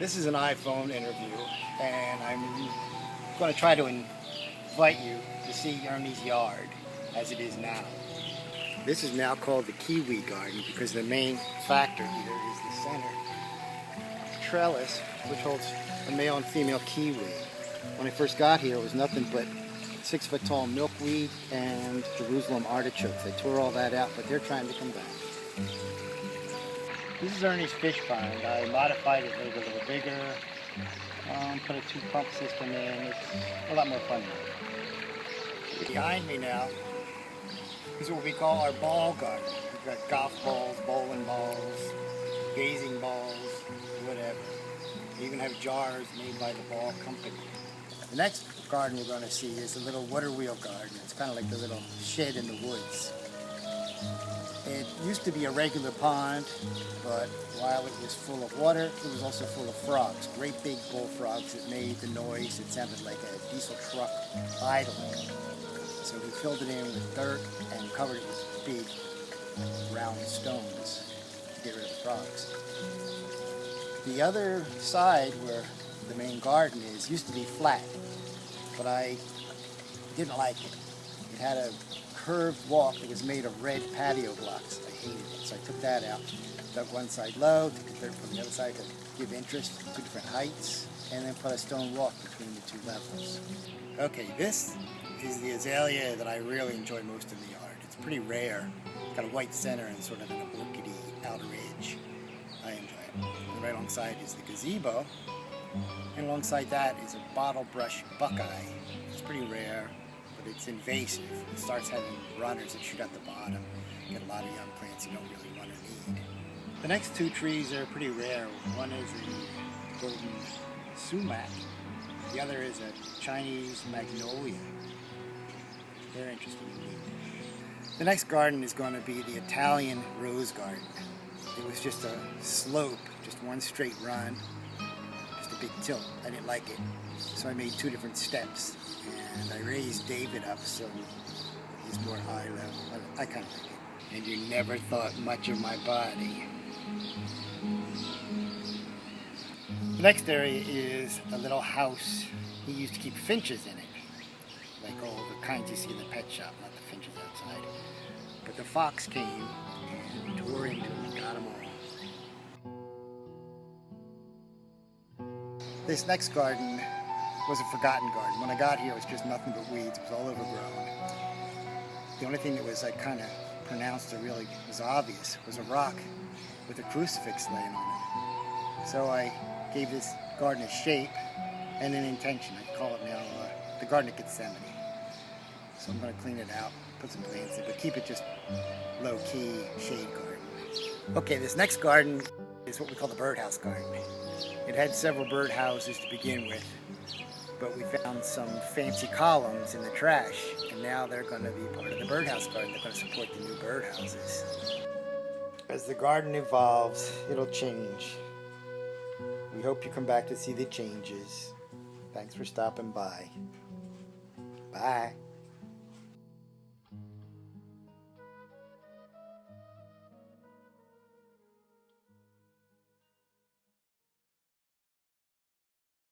This is an iPhone interview, and I'm going to try to invite you to see Ernie's yard as it is now. This is now called the kiwi garden because the main factor here is the center trellis, which holds a male and female kiwi. When I first got here, it was nothing but 6-foot-tall milkweed and Jerusalem artichokes. They tore all that out, but they're trying to come back. This is Ernie's fish pond. I modified it, made it a little bigger, put a 2-pump system in. It's a lot more fun now. Behind me now is what we call our ball garden. We've got golf balls, bowling balls, gazing balls, whatever. We even have jars made by the ball company. The next garden we're going to see is a little water wheel garden. It's kind of like the little shed in the woods. It used to be a regular pond, but while it was full of water, it was also full of frogs, great big bullfrogs that made the noise. It sounded like a diesel truck idling. So we filled it in with dirt and covered it with big round stones to get rid of the frogs. The other side where the main garden is used to be flat, but I didn't like it. It had a curved walk that was made of red patio blocks. I hated it, so I took that out. Dug one side low, took the dirt from the other side to give interest, 2 different heights, and then put a stone walk between the 2 levels. Okay, this is the azalea that I really enjoy most in the yard. It's pretty rare. It's got a white center and sort of an orchidy outer edge. I enjoy it. And right alongside is the gazebo, and alongside that is a bottle brush buckeye. It's pretty rare, but it's invasive. It starts having runners that shoot out the bottom. You get a lot of young plants you don't really want to need. The next 2 trees are pretty rare. One is a golden sumac. The other is a Chinese magnolia. They're interesting to me. The next garden is going to be the Italian rose garden. It was just a slope, just one straight run, just a big tilt. I didn't like it, so I made 2 different steps. And I raised David up so he's more high level. I kind of like it. And you never thought much of my body. The next area is a little house. He used to keep finches in it, like all the kinds you see in the pet shop, not the finches outside. But the fox came and tore into them and got them all. This next garden was a forgotten garden. When I got here, it was just nothing but weeds. It was all overgrown. The only thing that was like kind of pronounced or really was obvious was a rock with a crucifix laying on it. So I gave this garden a shape and an intention. I call it now the Garden of Gethsemane. So I'm going to clean it out, put some plants in, but keep it just low-key shade garden. Okay, this next garden is what we call the birdhouse garden. It had several birdhouses to begin with, but we found some fancy columns in the trash, and now they're going to be part of the birdhouse garden. They're going to support the new birdhouses. As the garden evolves, it'll change. We hope you come back to see the changes. Thanks for stopping by. Bye.